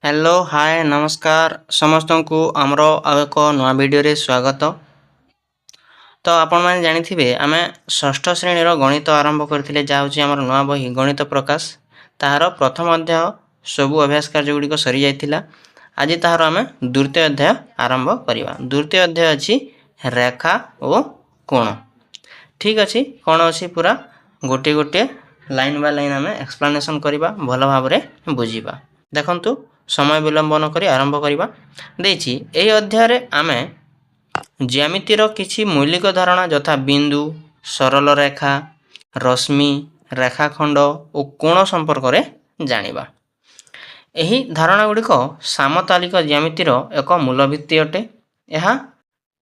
Hello hi नमस्कार समस्त को आमर आउ एक नुआ भिडियो स्वागत। तो आपण मैंने जानी आम षष्ठ श्रेणी गणित आरंभ करते जहाँ आम नुआ बही गणित प्रकाश तार प्रथम अध्याय सबू अभ्यास कार्यगुड़िक सरी जाइथिला। आज तार आम द्वितीय अध्याय आरंभ करवा। द्वितीय अध्याय अच्छी रेखा और कोण। ठीक अच्छे कौन अच्छी पूरा गोटे गोटे लाइन बाय लाइन आम एक्सप्लेनेशन करवा भल भाव बुझा। देखंतु समय विलंब न करी आरंभ करवा। देछि एही अध्याय रे आमे ज्यामितिर किछि मौलिक धारणा यथा बिंदु, सरल रेखा, रश्मि, रेखाखंड और कोण संपर्क रे जानिबा। एही धारणा गुड़िक सामतालिक ज्यामितिर एक मूलभित्ति अटे। यह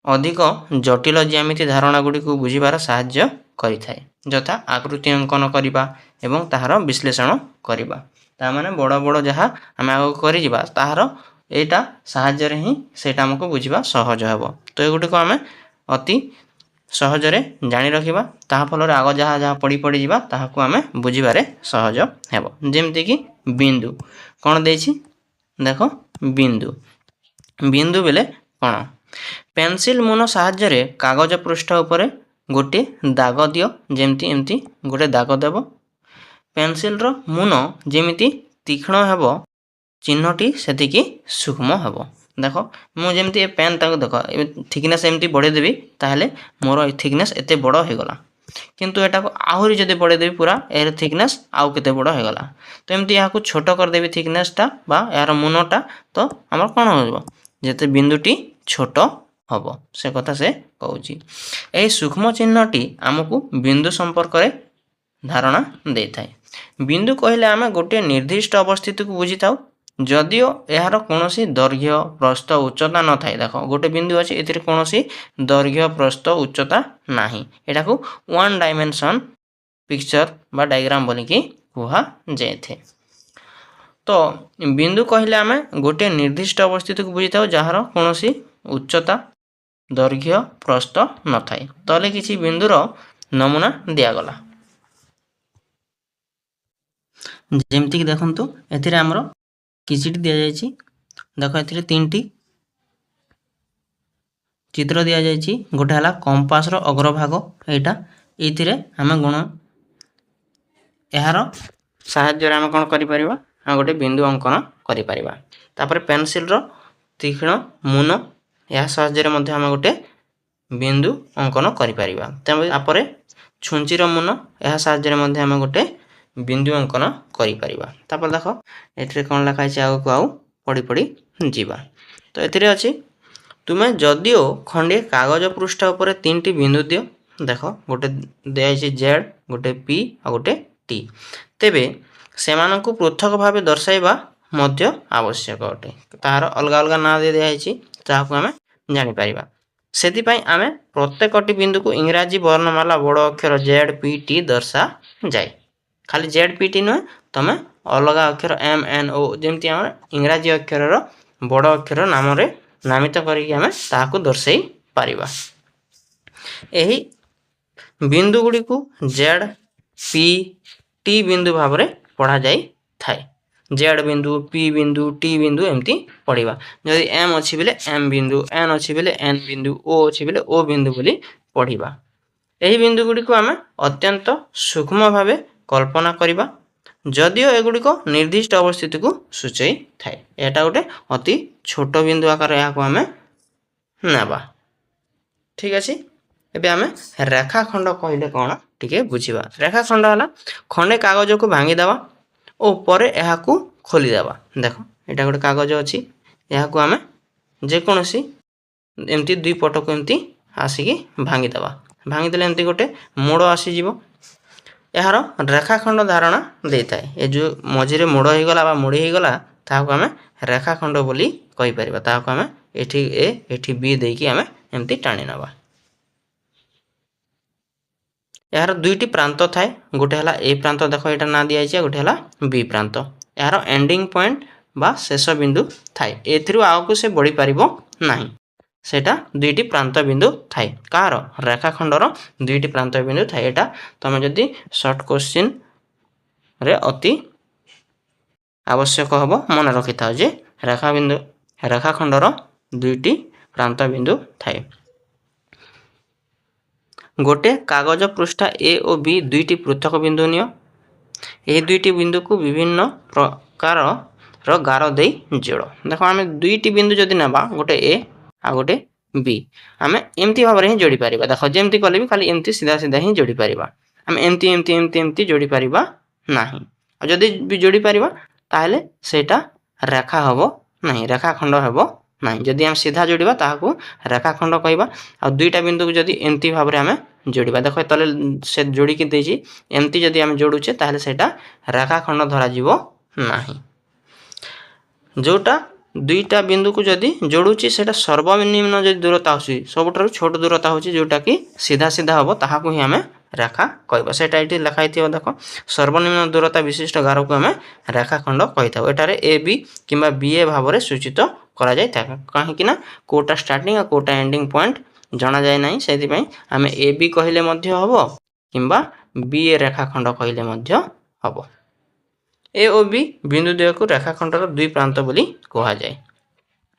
अधिक जटिल ज्यामिति धारणा गुड़िक बुझिबार साहाय्य करिथाय, यथा आकृति अंकन करवा एवं ताहार विश्लेषण करवा। तामाने बड़ बड़ जहाँ आम आगे कर ताहार एटा साहाय्य रे ही सेटा हमको बुझिबा सहज हेबो। तो एगुटिक आम अति सहज रे जानि रखिबा, ताहा फल रे आग जहाँ जहाँ पड़ी पड़ी जिबा ताहाकु आम बुझिबारे सहज हेबो। जेमति कि बिंदु कोन देछि देखो बिंदु बिंदु बेले कोन पेंसिल मुन साहाय्य रे कागज पृष्ठ उपरे गोटे दाग दियो। जेमति एमति गोटे दाग देबो। पेंसिल रो मुन जेमिति तीक्ष्ण हेबो चिन्हटी सेतिकी सूक्ष्म हेबो। देखो मु जेमति पेन ताको देखो थिकनेस एमति बढ़े देबी ताहले मोर थिकनेस एते बड़ हो गला, किंतु एटा को आहुरी जदि बढ़े देबी पूरा एर थिकनेस आउ केते बड़ हो गला। तो एमति याकू छोट कर देबी थिकनेसटा बा यार मुनटा, तो हमर कोन होबो जेते बिंदुटी छोट हबो से कथा से कहूची। एही सूक्ष्म चिन्हटी हमकू बिंदु संपर्क रे धारणा देथाय। बिंदु कहले आमे गोटे निर्दिष्ट अवस्थिति को बुझी थाउ, जदियो यार कोनोसी दैर्घ्य प्रस्थ उच्चता न थाए। देखो गोटे बिंदु अछि एथिरे कोनोसी दैर्घ्य प्रस्थ उच्चता नाही, एटा को वन डायमेंशन पिक्चर बा डायग्राम बोली कि कुहा जायथे। तो बिंदु कहले आमे गोटे निर्दिष्ट अवस्थिति को बुझी थाउ जहार कोनोसी उच्चता दैर्घ्य प्रस्थ न थाए। तले किछि बिंदुर नमूना दिया गला। जेमती कि देखंतु एथिरे हमरो किछिटी दिया जायछि। देखो एथिरे तीनटी चित्र दिया जायछि। गोटे हला कंपास रो अग्रभाग एटा एथिरे हम गुण एहार साहाय्य रे हम कोन करि परिबा हम गोटे बिंदु अंकन करि परिबा। तापर पेंसिल रो तीक्ष्ण मुन या साहाय्य रे मध्ये हम गोटे बिंदु अंकन करि परिबा। तापर छुंची रो मुन या साहाय्य रे मध्ये हम गोटे बिंदु अंकन करि परिबा। तापर देखो एथिरे कोन लिखा छै आगु आउ पड़ी पड़ी जीवा। तो एथिरे अछि तुमे जदियो खंडे कागज पृष्ठ ऊपर तीनटी बिंदु दियो। देखो गोटे दिया छै जेड, गोटे पी आ गोटे टी, तेबे सेमानकु पृथक भावे दर्शाइबा मध्य आवश्यक अटे। तार अलग अलग ना दे दिया छै ताहाकु हमें जानि परिबा। सेति पई आमे प्रत्येकटी बिंदु को इंग्रजी वर्णमाला बड़ अक्षर जेड पी टी दर्शा जाय। खाली जेड पी टी न तमे अलग अक्षर एम एन ओ जेमति हम इंग्रजी अक्षर रो बड़ अक्षर नाम रे नामित करी हमें ताहाकु दर्शाई परिबा। एही बिंदु गुडी को जेड पी टी बिंदु भाव रे पढ़ा जाई थाए। जेड बिंदु पी बिंदु टी बिंदु एमती पढ़िबा। जदि एम अछि बेले एम बिंदु, एन अछि बेले एन बिंदु, ओ अछि बेले ओ बिंदु बोली पढ़िबा। एही बिंदु गुडी को हमें अत्यंत सूक्ष्म भावे कल्पना करिबा, जदियो एगुड़िक निर्दिष्ट अवस्थिति को सूचई थाए। एटा गोटे अति छोट बिंदु आकार याको हमें नाबा। ठीक अछि। एबे हमें रेखाखंड कहले कोन टिके बुझिबा। रेखाखंड हला खंडे कागज को भांगी देबा ओ परे एहाकू खोली देबा। देखो एटा गोटे कागज अछि, एहाकू हमें जे कोनोसी एमती दुई पट को एमती आसीकी भांगी देबा। भांगी देले एमती गोटे मोड़ आसी जिवो। यार रेखाखंड धारणा देताए। ए जो मझिरे मोड़ हो गला बा मुड़ी हो गला ताहाकू हमें रेखाखंड बोली कहि परिबा। ताहाकू हमें एठी ए एठी बी देकी हमें एमती टाणी नबा। यार दुईटी प्रांत थाए, गोटे हला ए प्रांत देखो एटा ना दिया छै, गोटे हला बी प्रांत। यार एंडिंग पॉइंट बा शेष बिंदु थाए। एथिरु आगु से बढ़ी परिबो नाही, सेटा दुईटी प्रांत बिंदु थाए। कार रेखाखंडर दुईटी प्रांत बिंदु थाए। एटा तमे जदि शॉर्ट क्वेश्चन रे अति आवश्यक हबो मन रखि थाओ जे ରେଖାଖଣ୍ଡର ଦୁଇଟି ପ୍ରାନ୍ତ ବିନ୍ଦୁ ଥାଏ। गोटे कागज पृष्ठा ए और बी दुईटी पृथक बिंदु नियो। यह दुईटी बिंदु को विभिन्न प्रकार गार दे जोड़। देखो आम दुईटी बिंदु जदि ना गोटे ए आ गोटे बी आम एमती भाव में ही जोड़ी पार। देख जमी कले भी खाली एमती सीधा सीधा ही जोड़ी पार। आम एमती एमती एमती एमती जोड़ी पार ना। जदि भी जोड़ी पार ताहले सेटा रेखा हम ना, रेखाखंड हम ना। जदि आम सीधा जोड़ा ताकू रेखाखंड कहवा। आ दुईटा बिंदु को जदि एमती भाव में आम जोड़ा, देख तले से जोड़िकी देछि एमती जदि आम जोड़ुचे ताहले सेटा रेखाखंड धरा जीवो नाही। जोटा दुईटा बिंदु को जदि जोड़ुची सेटा सर्वनिम्न जदि दूरता होछि सबुठारु छोट दूरता होछि जोटा कि सीधा सीधा हम ताहाकू ही आम रेखा कहबा। सेटा एठी लिखाई थिबो देखो सर्वनिम्न दूरता विशिष्ट गार को आम रेखाखंड कहि थाउ। एटारे ए बी किंबा बी ए भाव में सूचित करा जाय था। कहीं ना कोटा स्टार्टिंग और कोटा एंडिंग पॉइंट जना जाए ना, से आम ए बी कहले मध्य हबो किंबा बी ए रेखाखंड कहले मध्य हबो। ए और बी बिंदु द्वय को रेखाखंडर दुई प्रांत बोली कहा जाए।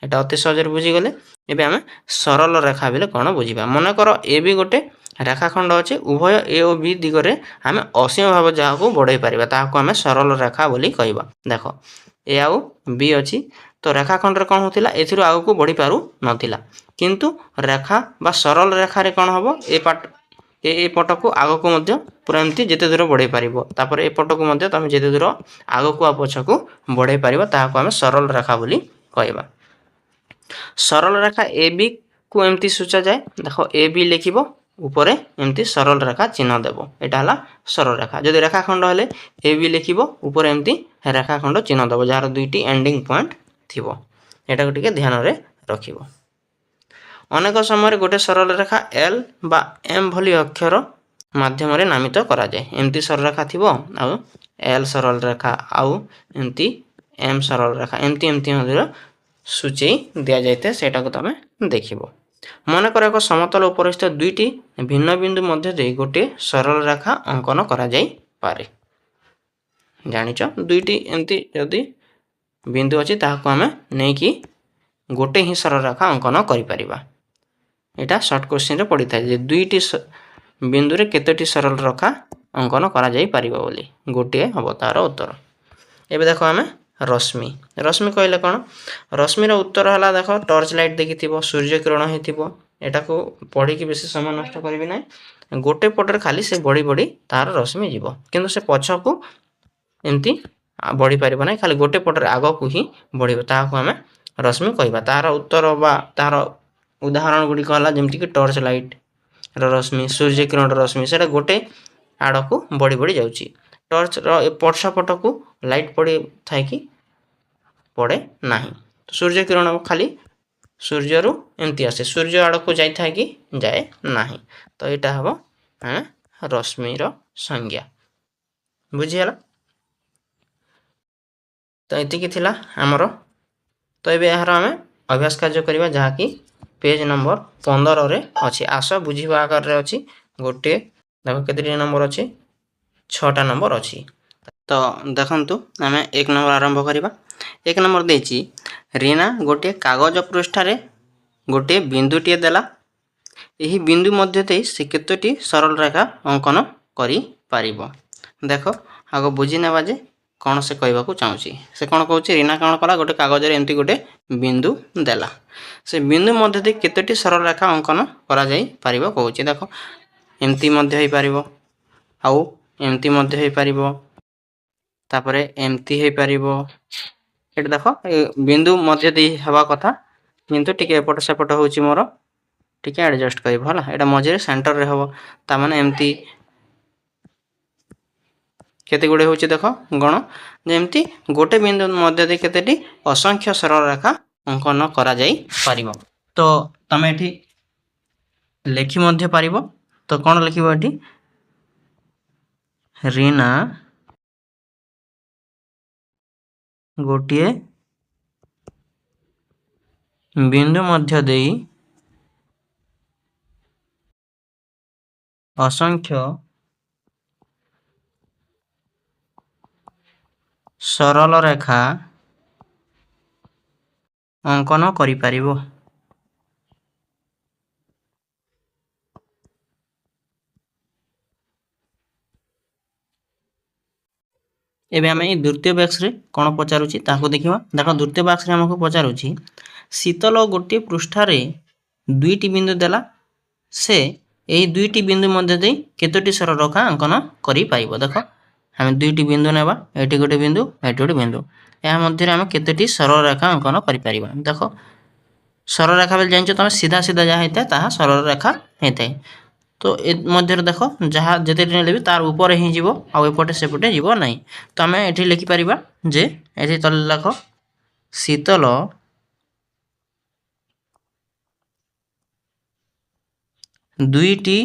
एटा अति सहज बुझीगले। एबे आम सरल रेखा बेले कौन बुझा। मन कर ए बी गोटे रेखाखंड अच्छे, उभय ए और बी दिगरे आम असीम भाव जहाँ को बढ़ाई पार ताकू आम सरल रेखा बोली कहवा। देख ए आउ बी अच्छी तो रेखाखंड कौन होता एथि आग को बढ़ी पार नाला, किंतु रेखा बा सरल रेखार कौन हम ए पट को आग को पूरा एमती जिते दूर बढ़ाई पार एपट को तुम जिते दूर आग को पछ को बढ़ाई पार ताकू आम सरल रेखा बोली कहवा। सरल रेखा ए बी को एमती सूचा जाए। देख ए बी लिखिबो ऊपर एमती सरल रेखा चिन्ह देव, यहाँ है सरल रेखा। जदि रेखाखंड हेले ए बी लिखिबो ऊपर एमती रेखाखंड चिन्ह देव जार दुईटी एंडिंग पॉइंट थिबो। एटा को टिके ध्यान रे रखिबो। अनेक समय गोटे सरल रेखा एल बा एम भली अक्षर माध्यम रे नामित करा जाए। एमती सरल रेखा थिबो आउ एल सरल रेखा आउ एमती एम सरल रेखा एमती एमती सूचई दिया जाए। सेटा को तुम देखिबो। मन कर एक समतल उपर स्थित दुईटी भिन्न बिंदु मध्य दे गोटे सरल रेखा अंकन करा जाई पारे। जानिच दुईटी एमती जदि बिंदु अच्छी ताकू आम नहीं कि गोटे ही सरल रेखा अंकन करिपरिबा। एटा शॉर्ट क्वेश्चन रे पड़ी थाए जे दुईटी बिंदु रे केतोटी सरल रेखा अंकन करा जाई परिबा बोली गोटे हबो तार उत्तर। एबे देखो आम रश्मि रश्मि कहले कौन। रश्मिर उत्तर है देख टर्च लाइट देखी सूर्य किरण हो एटा को पढ़ी की बेसी समय नष्ट करी ना। गोटे पटर खाली से बढ़ी बढ़ी तार रश्मि जीव किंतु से पछ को एमती बढ़ी पार ना, खाली गोटे पटर आग को ही बढ़ ताकू आम रश्मि कहवा। तार उत्तर बा तार उदाहरण गुड़िक है जमीक कि टर्च लाइट रश्मि सूर्य किरण रश्मि से गोटे आड़ को बढ़ी बढ़ी जाऊँगी। टर्च पट को लाइट पड़े थाए कि पड़े ना। तो सूर्य किरण खाली सूर्य रु एमती आसे सूर्य आड़ को जाए था कि जाए ना। तो यहाँ हम रश्मिर संज्ञा बुझीगला। तो ये थिला आमर। तो ये यार आम अभ्यास कार्य करवा जहाँकि पेज नंबर 15 रे अच्छी। आस बुझा आकार रे अच्छी गोटे देख के नंबर अच्छी 6टा नंबर अच्छी। तो देखंतु आम 1 नंबर आरंभ करवा। 1 नंबर देछि रीना गोटे कागज पृष्ठ रे गोटे बिंदुटीए देला। यही बिंदु मध्य दे से केतोटी सरल रेखा अंकन करि पारिबो। देख आग बुझी नेबा जे कौन से कहवाक चाहूँगी। से कौन कहूँ रीना कौन कला गोटे कागज रे एमती गोटे बिंदु देला। से बिंदु मध्य दे केतोटी सरल रेखा अंकन करा जाई पारिबो कहूँ। देख एमती मध्य होई पारिबो आउ एमती मध्य होई पारिबो तापरे एमती होई पारिबो। एटा देख बिंदु मध्य दे हवा कथा किंतु टिके एपट सेपट होउची मोर टिके एडजस्ट करबो हला। एटा मझे सेंटर रे हबो ता माने एमती केते गुडे होउची देख गण जेमती गोटे बिंदु मध्य दे केतेटी असंख्य सरल रेखा अंकन करा जाई पारिबो। तो तमे एठी लेखि मध्य पारिबो। तो कोन लिखिबो एठी रीना गोटिए बिंदु मध्य देई असंख्य सरल रेखा ଅଙ୍କନ କରିପାରିବ। ଏବେ ଆମେ ଏଇ ଦ୍ୱିତୀୟ ବାକ୍ସରେ କ'ଣ ପଚାରୁଛି ତାହାକୁ ଦେଖିବା। ଦେଖ ଦ୍ୱିତୀୟ ବାକ୍ସରେ ଆମକୁ ପଚାରୁଛି ଶୀତଲ ଗୋଟିଏ ପୃଷ୍ଠାରେ ଦୁଇଟି ବିନ୍ଦୁ ଦେଲା, ସେ ଏହି ଦୁଇଟି ବିନ୍ଦୁ ମଧ୍ୟ ଦେଇ କେତୋଟି ସରଳରେଖା ଅଙ୍କନ କରିପାରିବ। ଦେଖ ଆମେ ଦୁଇଟି ବିନ୍ଦୁ ନେବା, ଏଠି ଗୋଟେ ବିନ୍ଦୁ, ଏଠି ଗୋଟେ ବିନ୍ଦୁ, ଏହା ମଧ୍ୟରେ ଆମେ କେତୋଟି ସରଳରେଖା ଅଙ୍କନ କରିପାରିବା। ଦେଖ ସରଳରେଖା ବୋଲି ଜାଣିଛ ତମେ, ସିଧା ସିଧା ଯାହା ହେଇଥାଏ ତାହା ସରଳରେଖା ହେଇଥାଏ। তো ଏ ମଧ୍ୟରେ ଦେଖ ଯାହା ଯେତେ ନେଲେ ବି ତାର ଉପରେ ହିଁ ଯିବ, ଆଉ ଏପଟେ ସେପଟେ ଯିବ ନାହିଁ। ତ ଆମେ ଏଠି ଲେଖିପାରିବା ଯେ ଏଠି ତଳେ ଲେଖ ଶୀତଲ ଦୁଇଟି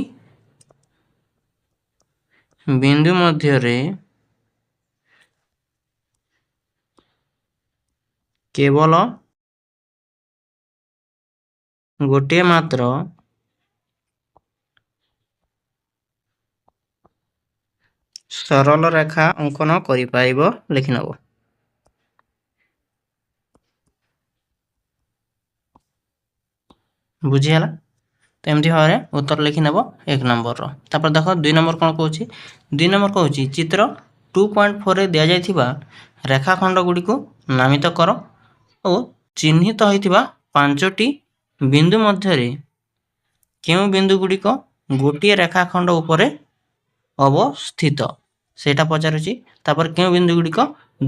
ବିନ୍ଦୁ ମଧ୍ୟରେ କେବଳ ଗୋଟିଏ ମାତ୍ର ସରଳ ରେଖା ଅଙ୍କନ କରିପାରିବ ଲେଖିନେବ। ବୁଝିହେଲା? ତ ଏମିତି ଭାବରେ ଉତ୍ତର ଲେଖିନେବ 1 ନମ୍ବରର। ତାପରେ ଦେଖ 2 ନମ୍ବର କ'ଣ କହୁଛି। 2 ନମ୍ବର କହୁଛି ଚିତ୍ର 2.4ରେ ଦିଆଯାଇଥିବା ରେଖାଖଣ୍ଡ ଗୁଡ଼ିକୁ ନାମିତ କର ଓ ଚିହ୍ନିତ ହୋଇଥିବା 5ଟି ବିନ୍ଦୁ ମଧ୍ୟରେ କେଉଁ ବିନ୍ଦୁ ଗୁଡ଼ିକ ଗୋଟିଏ ରେଖାଖଣ୍ଡ ଉପରେ ଅବସ୍ଥିତ ସେଇଟା ପଚାରୁଛି। ତାପରେ କେଉଁ ବିନ୍ଦୁ ଗୁଡ଼ିକ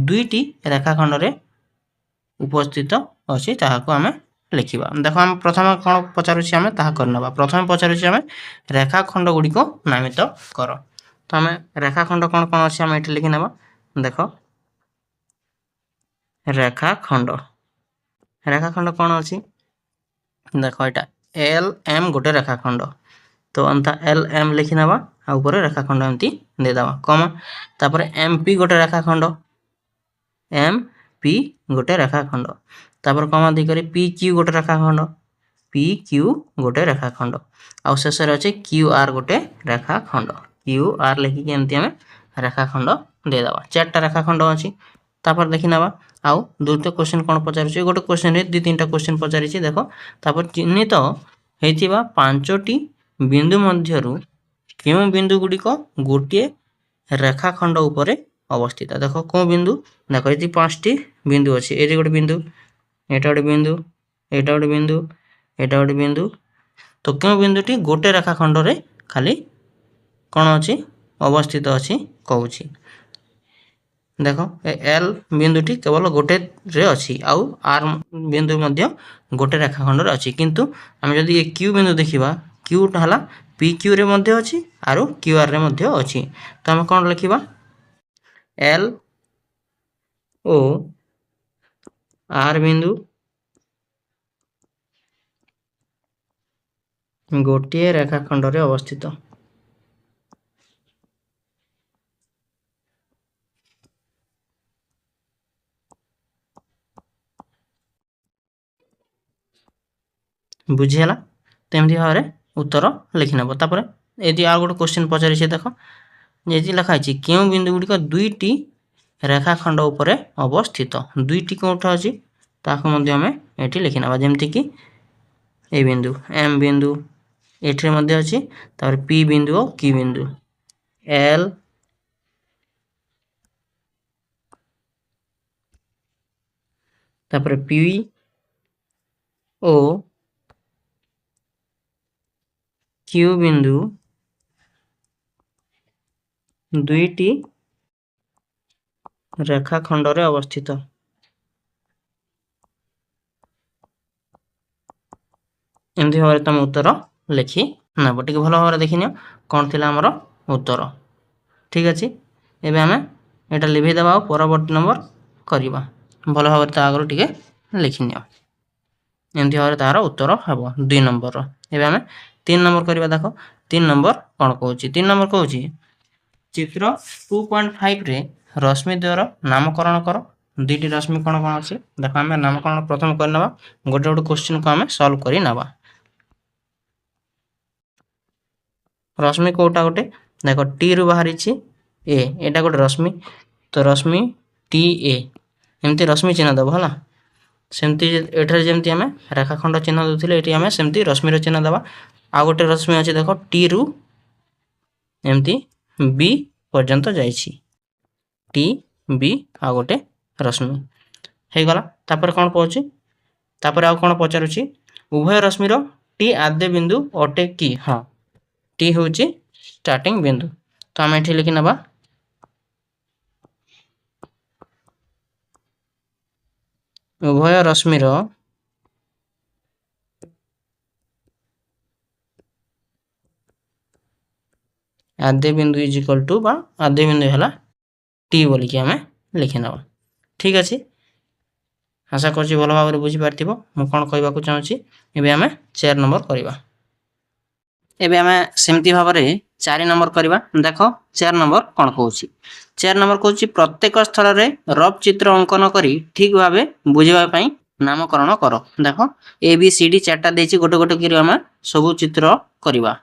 ଦୁଇଟି ରେଖାଖଣ୍ଡରେ ଉପସ୍ଥିତ ଅଛି ତାହାକୁ ଆମେ ଲେଖିବା। ଦେଖ ଆମେ ପ୍ରଥମେ କ'ଣ ପଚାରୁଛି ଆମେ ତାହା କରିନେବା। ପ୍ରଥମେ ପଚାରୁଛି ଆମେ ରେଖାଖଣ୍ଡ ଗୁଡ଼ିକ ନାମିତ କର। ତ ଆମେ ରେଖାଖଣ୍ଡ କ'ଣ କ'ଣ ଅଛି ଆମେ ଏଠି ଲେଖିନେବା। ଦେଖ ରେଖାଖଣ୍ଡ କ'ଣ ଅଛି? ଦେଖ ଏଇଟା LM ଗୋଟେ ରେଖାଖଣ୍ଡ, ତ ଏନ୍ତା LM ଲେଖିନେବା, ଆଉ ଉପରେ ରେଖାଖଣ୍ଡ ଏମିତି ଦେଇଦେବା କମା। ତାପରେ MP ଗୋଟେ ରେଖାଖଣ୍ଡ, MP ଗୋଟେ ରେଖାଖଣ୍ଡ, ତାପରେ କମା ଦେଇକରି PQ ଗୋଟେ ରେଖାଖଣ୍ଡ, PQ ଗୋଟେ ରେଖାଖଣ୍ଡ, ଆଉ ଶେଷରେ ଅଛି QR ଗୋଟେ ରେଖାଖଣ୍ଡ। QR ଲେଖିକି ଏମିତି ଆମେ ରେଖାଖଣ୍ଡ ଦେଇଦେବା। 4ଟା ରେଖାଖଣ୍ଡ ଅଛି। ତାପରେ ଦେଖିନେବା ଆଉ ଦ୍ୱିତୀୟ କ୍ୱେଶ୍ଚିନ୍ କ'ଣ ପଚାରୁଛି। ଗୋଟେ କ୍ୱେଶ୍ଚିନ୍ରେ 2-3ଟା କ୍ୱେଶ୍ଚିନ୍ ପଚାରିଛି। ଦେଖ ତାପରେ ଚିହ୍ନିତ ହୋଇଥିବା 5ଟି ବିନ୍ଦୁ ମଧ୍ୟରୁ କେଉଁ ବିନ୍ଦୁ ଗୁଡ଼ିକ ଗୋଟିଏ ରେଖାଖଣ୍ଡ ଉପରେ ଅବସ୍ଥିତ। ଦେଖ କେଉଁ ବିନ୍ଦୁ, ଦେଖ ଏଠି 5ଟି ବିନ୍ଦୁ ଅଛି। ଏଠି ଗୋଟେ ବିନ୍ଦୁ, ଏଇଟା ଗୋଟେ ବିନ୍ଦୁ, ଏଇଟା ଗୋଟେ ବିନ୍ଦୁ, ଏଇଟା ଗୋଟେ ବିନ୍ଦୁ। ତ କେଉଁ ବିନ୍ଦୁଟି ଗୋଟେ ରେଖାଖଣ୍ଡରେ ଖାଲି କ'ଣ ଅଛି ଅବସ୍ଥିତ ଅଛି କହୁଛି। ଦେଖ ଏ L ବିନ୍ଦୁଟି କେବଳ ଗୋଟେରେ ଅଛି, ଆଉ R ବିନ୍ଦୁ ମଧ୍ୟ ଗୋଟେ ରେଖାଖଣ୍ଡରେ ଅଛି। କିନ୍ତୁ ଆମେ ଯଦି ଏ Q ବିନ୍ଦୁ ଦେଖିବା, Qଟା ହେଲା PQରେ ମଧ୍ୟ ଅଛି ଆଉ QRରେ ମଧ୍ୟ ଅଛି। ତ ଆମେ କ'ଣ ଲେଖିବା? L ଓ R ବିନ୍ଦୁ ଗୋଟିଏ ରେଖାଖଣ୍ଡରେ ଅବସ୍ଥିତ। ବୁଝିହେଲା? ତ ଏମିତି ଭାବରେ ଉତ୍ତର ଲେଖିନେବ। ତାପରେ ଏଠି ଆଉ ଗୋଟେ କ୍ୱେଶ୍ଚିନ୍ ପଚାରିଛି। ଦେଖ ଏଠି ଲେଖା ହେଇଛି କେଉଁ ବିନ୍ଦୁ ଗୁଡ଼ିକ ଦୁଇଟି ରେଖାଖଣ୍ଡ ଉପରେ ଅବସ୍ଥିତ। ଦୁଇଟି କେଉଁଠି ଅଛି ତାହାକୁ ମଧ୍ୟ ଆମେ ଏଠି ଲେଖିନେବା। ଯେମିତିକି এই ବିନ୍ଦୁ M ବିନ୍ଦୁ ଏଠିରେ ମଧ୍ୟ ଅଛି, ତାପରେ P ବିନ୍ଦୁ ଓ Q ବିନ୍ଦୁ, L ତାପରେ P ଓ Q ବିନ୍ଦୁ ଦୁଇଟି ରେଖାଖଣ୍ଡରେ ଅବସ୍ଥିତ। ଏମିତି ଭାବରେ ତମେ ଉତ୍ତର ଲେଖି ନେବ। ଟିକେ ଭଲ ଭାବରେ ଦେଖିନିଅ କ'ଣ ଥିଲା ଆମର ଉତ୍ତର। ଠିକ୍ ଅଛି, ଏବେ ଆମେ ଏଇଟା ଲିଭେଇ ଦେବା ଆଉ ପରବର୍ତ୍ତୀ ନମ୍ବର କରିବା। ଭଲ ଭାବରେ ତା ଆଗରୁ ଟିକେ ଲେଖିନିଅ। ଏମିତି ଭାବରେ ତାହାର ଉତ୍ତର ହେବ 2 ନମ୍ବରର। ଏବେ ଆମେ 3 ନମ୍ବର କରିବା। ଦେଖ 3 ନମ୍ବର କ'ଣ କହୁଛି। 3 ନମ୍ବର କହୁଛି ଚିତ୍ର 2.5ରେ ରଶ୍ମି ଦ୍ୱୟର ନାମକରଣ କର। ଦୁଇଟି ରଶ୍ମି କ'ଣ କ'ଣ ଅଛି ଦେଖ ଆମେ ନାମକରଣ ପ୍ରଥମେ କରିନେବା। ଗୋଟେ ଗୋଟେ କ୍ୱେଶ୍ଚିନ୍କୁ ଆମେ ସଲ୍ଭ କରି ନେବା। ରଶ୍ମି କେଉଁଟା ଗୋଟେ ଦେଖ Tରୁ ବାହାରିଛି A, ଏଇଟା ଗୋଟେ ରଶ୍ମି, ତ ରଶ୍ମି TA ଏମିତି ରଶ୍ମି ଚିହ୍ନ ଦେବ ହେଲା। सेमती एठारे जेमती आमे रेखाखंड चिन्ह देउथिले एठी आमे सेमती रश्मिर चिन्ह देबा। आ गोटे रश्मि अछि देखो टी रु एमती बी पर्यंत जाइछि टी बी आ गोटे रश्मि हे गला। तापर कोन पहुची तापर आ कोन पचारुछि उभय रश्मिर टी आद्य बिंदु अटे कि हां टी होची स्टार्टिंग बिंदु। तो आमे एठी लिखि नबा उभय रश्मिर आद्य बिंदु इज इक्वल टू बा आद्य बिंदु हला टी बोली कि आमे लिखि नबा। ठीक अछि आशा करछि भलो भाबरे बुझि पारथिबो मु कोन कहबा को चाहूछि। एबे आमे 4 नंबर करिबा। एबे आमे सेमती भाबरे 4 नंबर करिबा। देखो 4 नंबर कोन कहूछि 4 नंबर कहूछि प्रत्येक स्थल रे रफ चित्र अंकन करी ठीक भाबे बुझिबा पई नामकरण करो। देखो ए बी सी डी चारटा देछि गोटे गोटे करी आमे सब चित्र करिबा।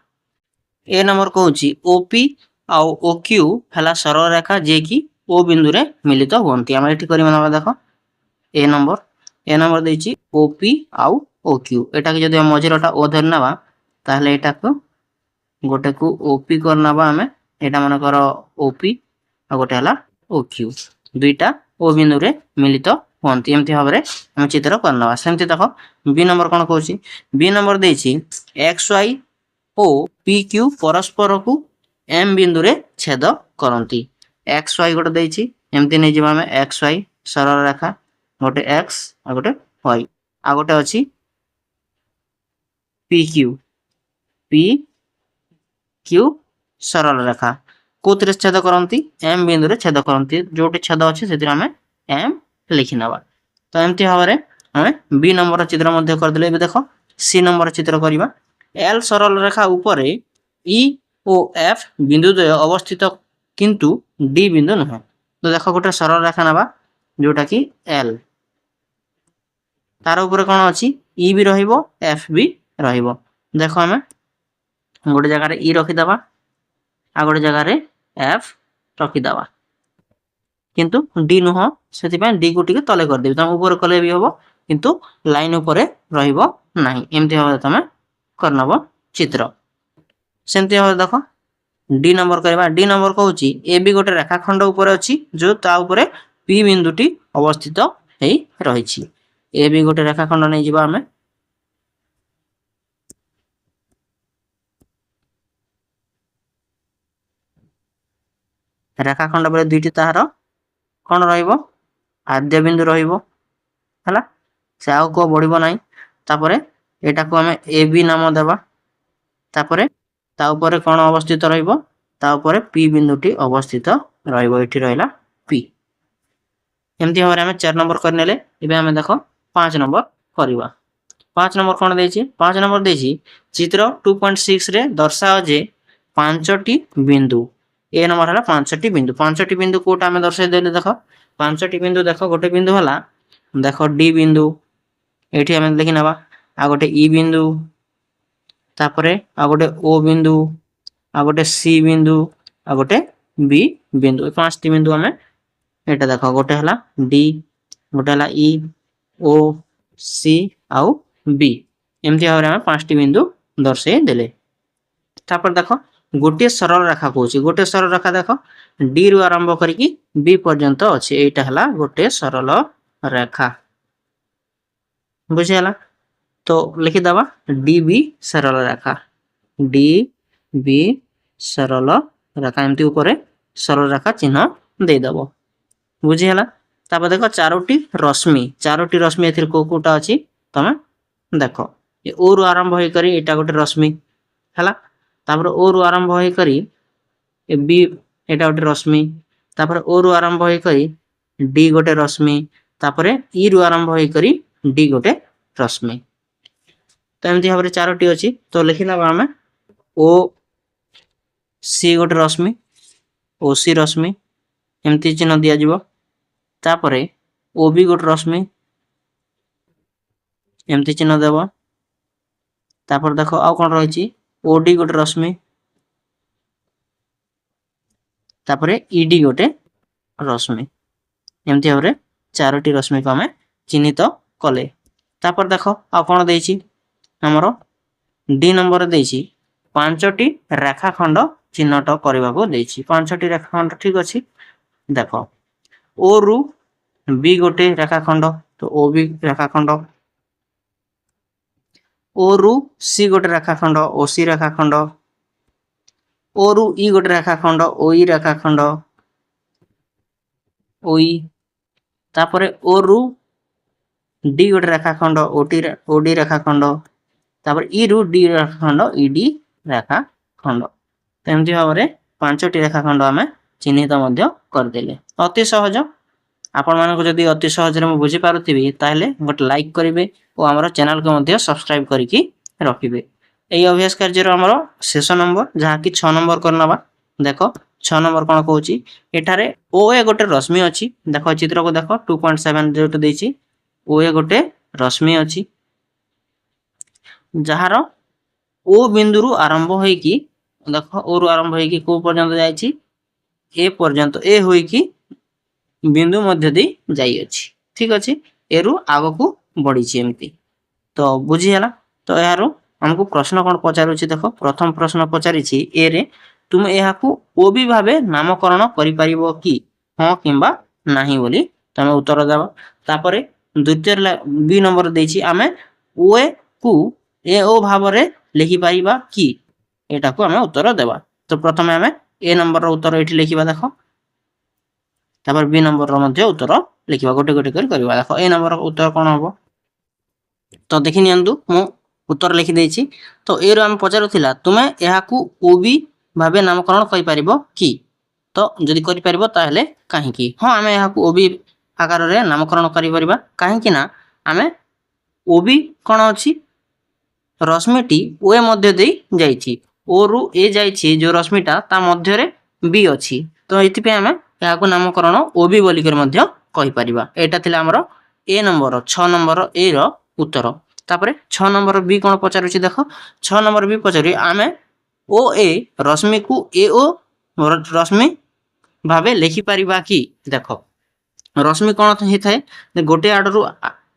ए नंबर कहूछि ओपी आ ओक्यू हला सरल रेखा जे कि ओ बिंदु रे मिलित होंती। आमे एठी करिबा ना देखो ए नंबर देछि ओपी आ ओक्यू एटा के जदि मझिरटा ओ धरनाबा ताहले एटा को गोटे को ओपी करनाबा आमे एटा मन करो ओपी आ गोटे हला ओक्यू दुईटा ओ बिंदु रे मिलित होंती। एमती भाबरे हम चित्र करनाबा। सेमती देखो बी नंबर कोन कहूछि बी नंबर देछि X Y O P Q परस्पर को एम बिंदु रे छेद करंती। एक्स वाई गोटे देछि एमती नै जिबा हमें एक्स वाई सरल रेखा गोटे एक्स आ गोटे वाई आ गोटे अछि पी क्यू सरल रेखा कोतरे छेद करंती एम बिंदु रे छेद करंती जोटी छेद अछि सेतिर हमें एम लिखि नबा। तो एमती भाबरे हमें बी नंबर चित्र मध्ये कर देले। एबे देखो सी नंबर चित्र करिबा। एल सरल रेखा ऊपरे ई ओ एफ बिंदु द्वय अवस्थित किंतु डी बिंदु नह। तो देखो गोटे सरल रेखा नबा जोटा कि एल तार ऊपर कोन अछि ई भी रहिबो एफ भी रहिबो। देखो हमें गोटे जगह रे ई रखि दबा आ गोटे जगह रे एफ रखि दबा किंतु डी नुह सेति पय डी को टिके तले कर देबी। तम ऊपर कले भी होबो किंतु लाइन ऊपर रहिबो नाही। एमति होबा तमे करनबो चित्र। सेमति होबा देखो डी नंबर करबा। डी नंबर कहूची ए बी गोटे रेखाखंड ऊपर अछि जो ता ऊपर पी बिंदुटी अवस्थित हेई रहिछि। ए बी गोटे रेखाखंड नै जिबा हमें रेखाखंड पर दुईटी तार कोन रहिबो आद्य बिंदु रहिबो हला से आउ को बढ़िबो नाही। तापरे एटा को हमें ए बी नाम देबा तापरे ता ऊपर कोन अवस्थित रहिबो ता ऊपर पी बिंदुटी अवस्थित रहिबो एठी रहिला पी। एमती हमरे हमें 4 नंबर करनेले। एबे हमें देखो 5 नंबर करिबा। 5 नंबर कोन देछि 5 नंबर देछि चित्र 2.6 रे दर्शाओ जे पांचटी बिंदु ए नंबर हला पांचटी बिंदु कोटा हमें दर्शाइ देले। देखो पांचटी बिंदु देखो गोटे बिंदु हला देखो डी बिंदु एठी हमें लिखि नबा आ गोटे ई बिंदु तापरे आ गोटे ओ बिंदु आ गोटे सी बिंदु आ गोटे बी बिंदु ए पांचटी बिंदु हमें एटा देखो गोटे हला डी गोटे हला ई ओ सी आउ बी एमती भाबरे हमें पांचटी बिंदु दर्शाइ देले। तापर देखो गोटे सरल रेखा कहूची गोटे सरल रेखा देखो डी रु आरंभ करिकि बी पर्यंत अछि एटा हला गोटे सरल रेखा बुझि हला। तो लिखि दबा डी बी सरल रेखा डी बी सरल रेखा एमती ऊपर सरल रेखा चिन्ह दे दबो बुझि हला। तापर देखो चारोटी रश्मि एथिर को कोटा अछि तमे देखो ए ओ रु आरंभ होई करी एटा गोटे रश्मि हला। तापर ओ रु आरंभ होई करी ए बी एटा गोटे रश्मि तापर ओ रु आरंभ होई करी डी गोटे रश्मि तापर ई रु आरंभ होई करी डी गोटे रश्मि। तो एमती भाबरे चारोटी अछि तो लिखि नबा हमें ओ सी गोटे रश्मि ओ सी रश्मि एमती चिन्ह दिया जिवो तापरे ओ बी गोटे रश्मि एमती चिन्ह देबो तापर देखो आ कोन रहिछि ओ डी गोटे रश्मि तापरे ई डी गोटे रश्मि एमती भाबरे चारोटी रश्मि को हमें चिन्हित कले तापर देख आ कौन देछि हमर डी नंबर देछि 5टी रेखाखंड चिन्हट करने को देछि 5टी रेखाखंड ठीक अछि देख ओ रु बी गोटे रेखाखंड तो ओ बी रेखाखंड ओ रु सी गोटे रेखाखंड ओ सी रेखाखंड ओ रु ई गोटे रेखाखंड ओ ई रेखाखंड ओ ई तापरे ओ रु डी गोटे रेखाखंड ओ डी रेखाखंड तापर ई रु डी रेखाखंड ई डी रेखाखंड तो एमती भाव में 5टी रेखाखंड आम चिन्हित करदेले अति सहज आपण मानक जदि अति सहज में बुझी पारुथिबी ताहले गोटे लाइक करेंगे और आमर चैनल को मध्य सब्सक्राइब करके रखिए यही अभ्यास कार्य आमर शेष नंबर जहाँकि 6 नंबर करनवा देख 6 नंबर कौन कहूँ एठारे ओ ए गोटे रश्मि अच्छी देख चित्र को देख 2.7 जो देछि ओ ए गोटे रश्मि अच्छी जार ओ बिंदु रु आरंभ होइकी देख ओ रु आरंभ होइकी को पर्यंत जाइछि ए पर्यंत ए होइकी बिंदु मध्य दे जाई अछि ठीक अछि एरु आगो को बढ़ी एमती तो बुझी हला तो यार हमको प्रश्न कौन पचारुछि देखो प्रथम प्रश्न पचारि ए रे तुम यहाँ को ओ बी भावे नामकरण करि परिबो कि हां किंबा नाही बोली तमे उत्तर देबा तापरे द्वितीय बी नंबर देछि आमे ओ ए को ए ओ भाव रे लिखि परिबा कि एटा को आमे उत्तर देबा तो प्रथमे आमे ए नंबर रो उत्तर एठी लिखिबा देखो तापर बी नंबर रो मध्य उत्तर लिखिबा गोटे गोटे कर करबा देखो ए नंबर रो उत्तर कोन हबो तो देखि नियंतु मु उत्तर लिखि देछि तो ए रो हम पचारुथिला तुमे एहा को ओ बी भाबे नामकरण करि परिबो कि तो जदि करि परिबो ताहले काहे कि हां आमे एहा को ओ बी आकार रे नामकरण करि परिबा काहे कि ना आमे ओ बी कोन अछि रश्मिटी ओ ए मध्य दे जाइछि ओ रु ए जाइछि जो रश्मिटा ता मध्य रे बी अछि तो एथि पे आमे एहा को नामकरण ओ बी बोली कर मध्य कहि परिबा एटा थिला हमर ए नंबर 6 नंबर ए रो उत्तर तापरे 6 नंबर बी कोन पचारुछि देखो 6 नंबर बी पचारि आमे ओ ए रश्मि को ए ओ रश्मि भाबे लिखि परिबा कि देखो रश्मि कोन हे थाए गोटे आड़ रु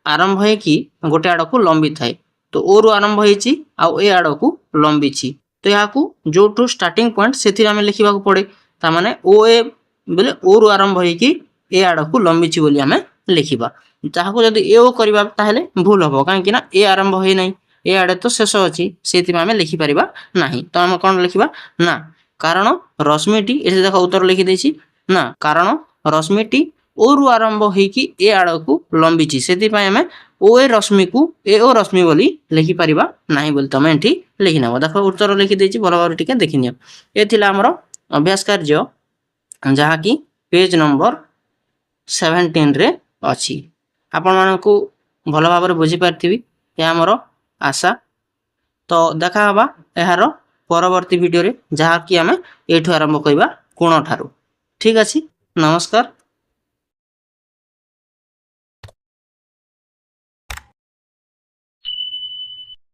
आरंभ होय कि गोटे आड़ को लंबी थाए तो ओ रु आरंभ होईची आ ए आड़ को लंबी छी तो या को जो टू स्टार्टिंग पॉइंट सेथि हमें लिखिबा को पड़े ता माने ओ ए बोले ओ रु आरंभ होई कि ए आड़ को लंबी छी बोली हमें लिखिबा जहा को जदी ए ओ करबा ताहले भूल होबो काहे कि ना ए आरंभ होई नै ए आड़े तो शेष अछि सेति में हमें लिखि परिबा नाही तो हम कोन लिखिबा ना कारण रश्मिटी एसे देखो उत्तर लिखि देछि ना कारण रश्मिटी ओ रु आरंभ होई कि ए आड़ को लंबी छी सेति पय हमें ओ ए रश्मि को ए ओ रश्मि बोली लिखि परिबा नाही बोली तमे एठी लिखि नबो देखो उत्तर लिखि देछि भलो भाबरे टिके देखि नियो ए थिला हमर अभ्यास कार्य जहा कि पेज नंबर 17 रे अछि आपण मानकु भलो भाबरे बुझी पारथिबी ए हमर आशा तो देखा हबा एहारो परवर्ती वीडियो रे जहा कि हमें एठु आरंभ करिबा कोन ठारू ठीक अछि नमस्कार।